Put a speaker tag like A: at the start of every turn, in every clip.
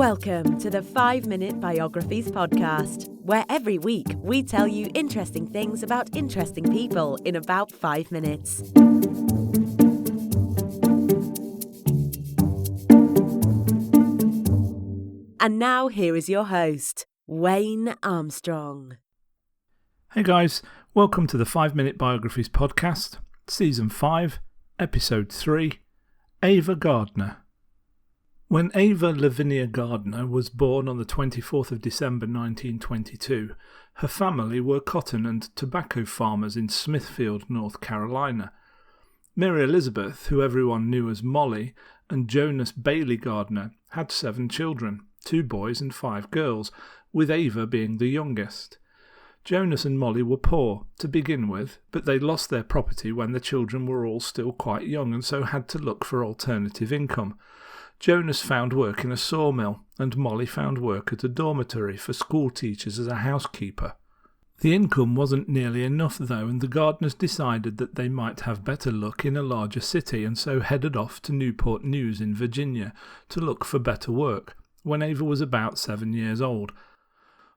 A: Welcome to the 5-Minute Biographies podcast, where every week we tell you interesting things about interesting people in about 5 minutes. And now here is your host, Wayne Armstrong.
B: Hey guys, welcome to the 5-Minute Biographies podcast, Season 5, Episode 3, Ava Gardner. When Ava Lavinia Gardner was born on the 24th of December 1922, her family were cotton and tobacco farmers in Smithfield, North Carolina. Mary Elizabeth, who everyone knew as Mollie, and Jonas Bailey Gardner had 7 children, 2 boys and 5 girls, with Ava being the youngest. Jonas and Mollie were poor to begin with, but they lost their property when the children were all still quite young and so had to look for alternative income. Jonas found work in a sawmill, and Mollie found work at a dormitory for school teachers as a housekeeper. The income wasn't nearly enough though, and the Gardners decided that they might have better luck in a larger city, and so headed off to Newport News in Virginia to look for better work, when Ava was about 7 years old.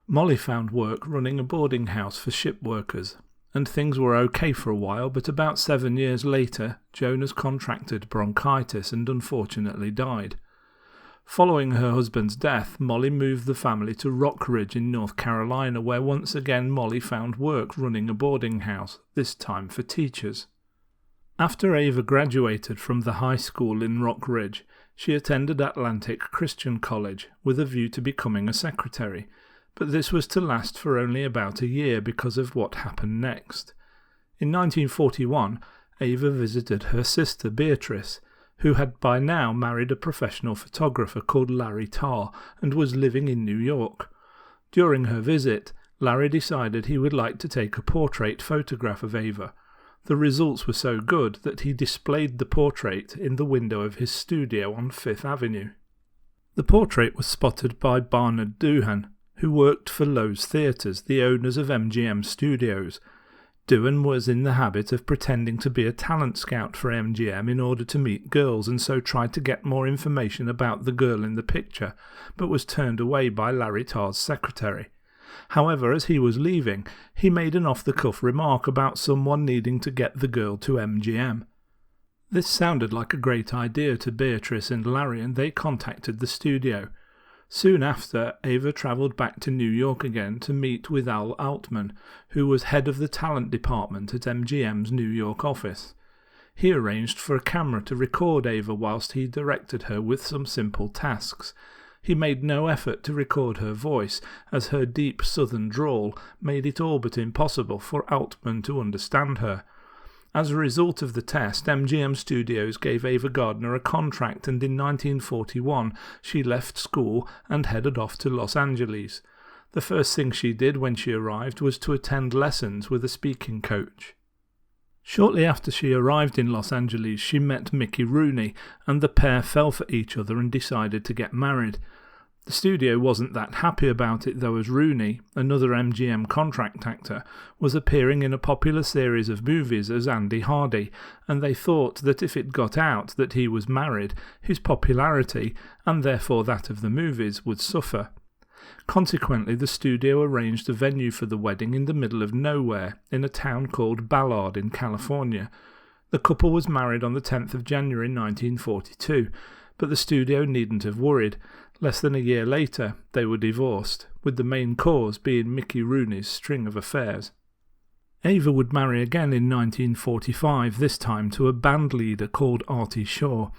B: Mollie found work running a boarding house for ship workers, and things were okay for a while, but about 7 years later, Jonas contracted bronchitis and unfortunately died. Following her husband's death, Mollie moved the family to Rock Ridge in North Carolina, where once again Mollie found work running a boarding house, this time for teachers. After Ava graduated from the high school in Rock Ridge, she attended Atlantic Christian College with a view to becoming a secretary, but this was to last for only about a year because of what happened next. In 1941, Ava visited her sister Beatrice, who had by now married a professional photographer called Larry Tarr and was living in New York. During her visit, Larry decided he would like to take a portrait photograph of Ava. The results were so good that he displayed the portrait in the window of his studio on Fifth Avenue. The portrait was spotted by Barnard Doohan, who worked for Loews Theatres, the owners of MGM Studios. Doohan was in the habit of pretending to be a talent scout for MGM in order to meet girls, and so tried to get more information about the girl in the picture, but was turned away by Larry Tarr's secretary. However, as he was leaving, he made an off-the-cuff remark about someone needing to get the girl to MGM. This sounded like a great idea to Beatrice and Larry, and they contacted the studio. Soon after, Ava travelled back to New York again to meet with Al Altman, who was head of the talent department at MGM's New York office. He arranged for a camera to record Ava whilst he directed her with some simple tasks. He made no effort to record her voice, as her deep southern drawl made it all but impossible for Altman to understand her. As a result of the test, MGM Studios gave Ava Gardner a contract, and in 1941 she left school and headed off to Los Angeles. The first thing she did when she arrived was to attend lessons with a speaking coach. Shortly after she arrived in Los Angeles, she met Mickey Rooney, and the pair fell for each other and decided to get married. The studio wasn't that happy about it though, as Rooney, another MGM contract actor, was appearing in a popular series of movies as Andy Hardy, and they thought that if it got out that he was married, his popularity, and therefore that of the movies, would suffer. Consequently, the studio arranged a venue for the wedding in the middle of nowhere, in a town called Ballard in California. The couple was married on the 10th of January 1942, but the studio needn't have worried. Less than a year later, they were divorced, with the main cause being Mickey Rooney's string of affairs. Ava would marry again in 1945, this time to a band leader called Artie Shaw.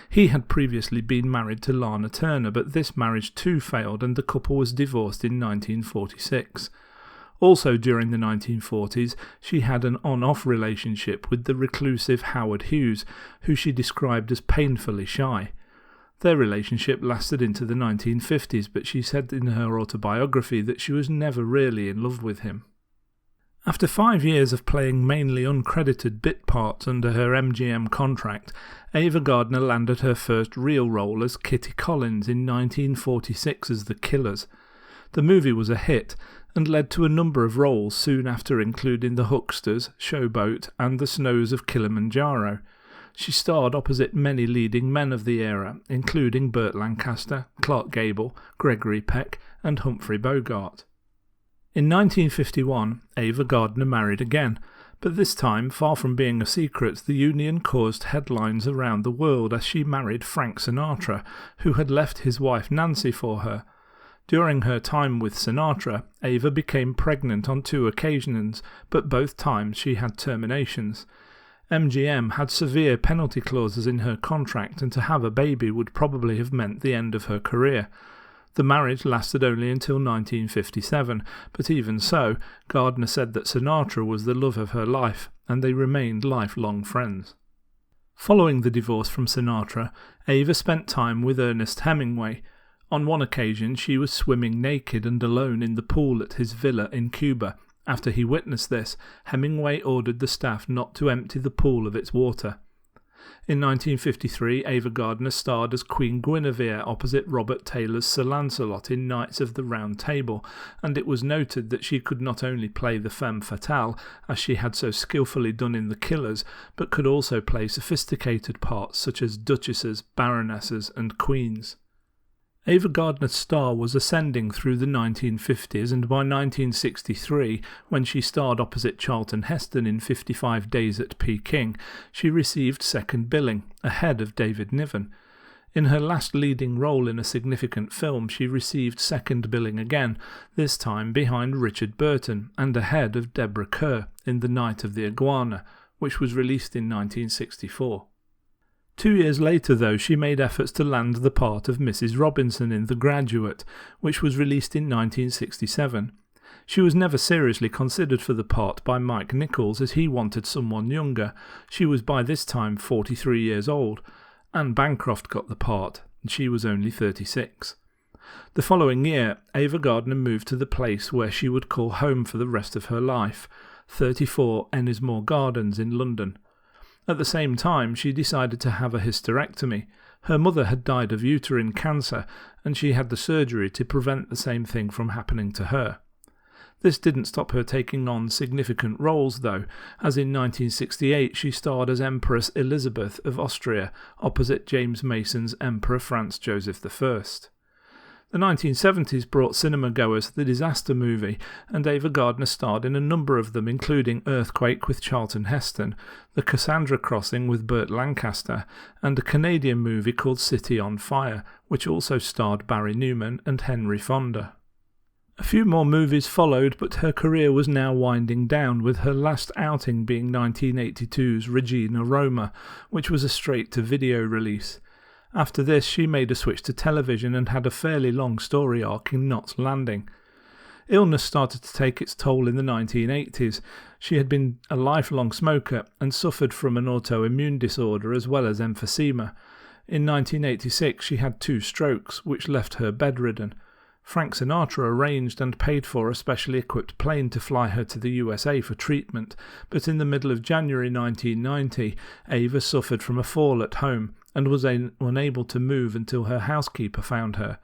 B: He had previously been married to Lana Turner, but this marriage too failed and the couple was divorced in 1946. Also during the 1940s, she had an on-off relationship with the reclusive Howard Hughes, who she described as painfully shy. Their relationship lasted into the 1950s, but she said in her autobiography that she was never really in love with him. After 5 years of playing mainly uncredited bit parts under her MGM contract, Ava Gardner landed her first real role as Kitty Collins in 1946 as The Killers. The movie was a hit, and led to a number of roles soon after, including The Hucksters, Showboat, and The Snows of Kilimanjaro. She starred opposite many leading men of the era, including Burt Lancaster, Clark Gable, Gregory Peck, and Humphrey Bogart. In 1951, Ava Gardner married again, but this time, far from being a secret, the union caused headlines around the world as she married Frank Sinatra, who had left his wife Nancy for her. During her time with Sinatra, Ava became pregnant on 2 occasions, but both times she had terminations. MGM had severe penalty clauses in her contract, and to have a baby would probably have meant the end of her career. The marriage lasted only until 1957, but even so, Gardner said that Sinatra was the love of her life, and they remained lifelong friends. Following the divorce from Sinatra, Ava spent time with Ernest Hemingway. On one occasion, she was swimming naked and alone in the pool at his villa in Cuba. After he witnessed this, Hemingway ordered the staff not to empty the pool of its water. In 1953, Ava Gardner starred as Queen Guinevere opposite Robert Taylor's Sir Lancelot in Knights of the Round Table, and it was noted that she could not only play the femme fatale, as she had so skillfully done in The Killers, but could also play sophisticated parts such as duchesses, baronesses, and queens. Ava Gardner's star was ascending through the 1950s, and by 1963, when she starred opposite Charlton Heston in 55 Days at Peking, she received second billing, ahead of David Niven. In her last leading role in a significant film, she received second billing again, this time behind Richard Burton, and ahead of Deborah Kerr in The Night of the Iguana, which was released in 1964. 2 years later, though, she made efforts to land the part of Mrs. Robinson in The Graduate, which was released in 1967. She was never seriously considered for the part by Mike Nichols, as he wanted someone younger. She was by this time 43 years old. Anne Bancroft got the part, and she was only 36. The following year, Ava Gardner moved to the place where she would call home for the rest of her life, 34 Ennismore Gardens in London. At the same time, she decided to have a hysterectomy. Her mother had died of uterine cancer, and she had the surgery to prevent the same thing from happening to her. This didn't stop her taking on significant roles, though, as in 1968 she starred as Empress Elizabeth of Austria, opposite James Mason's Emperor Franz Joseph I. The 1970s brought cinema-goers the disaster movie, and Ava Gardner starred in a number of them, including Earthquake with Charlton Heston, The Cassandra Crossing with Burt Lancaster, and a Canadian movie called City on Fire, which also starred Barry Newman and Henry Fonda. A few more movies followed, but her career was now winding down, with her last outing being 1982's Regina Roma, which was a straight-to-video release. After this, she made a switch to television and had a fairly long story arc in Knots Landing. Illness started to take its toll in the 1980s. She had been a lifelong smoker and suffered from an autoimmune disorder as well as emphysema. In 1986, she had 2 strokes, which left her bedridden. Frank Sinatra arranged and paid for a specially equipped plane to fly her to the USA for treatment, but in the middle of January 1990, Ava suffered from a fall at home and was unable to move until her housekeeper found her.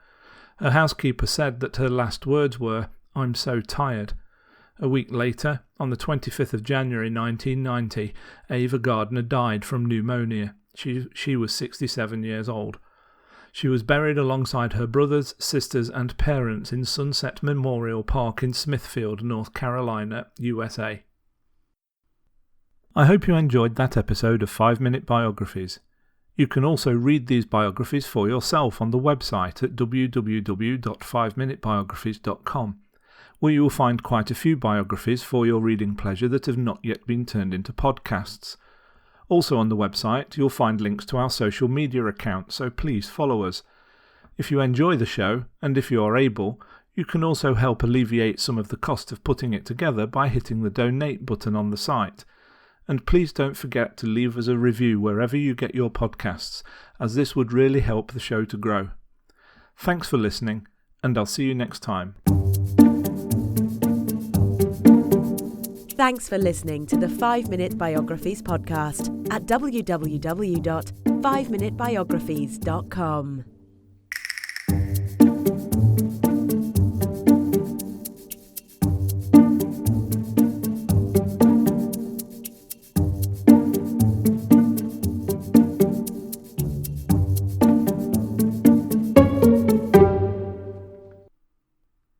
B: Her housekeeper said that her last words were, "I'm so tired." A week later, on the 25th of January 1990, Ava Gardner died from pneumonia. She was 67 years old. She was buried alongside her brothers, sisters and parents in Sunset Memorial Park in Smithfield, North Carolina, USA. I hope you enjoyed that episode of 5-Minute Biographies. You can also read these biographies for yourself on the website at www.5minutebiographies.com, where you will find quite a few biographies for your reading pleasure that have not yet been turned into podcasts. Also on the website, you'll find links to our social media accounts, so please follow us. If you enjoy the show, and if you are able, you can also help alleviate some of the cost of putting it together by hitting the donate button on the site. And please don't forget to leave us a review wherever you get your podcasts, as this would really help the show to grow. Thanks for listening, and I'll see you next time.
A: Thanks for listening to the 5-Minute Biographies podcast at www.5minutebiographies.com.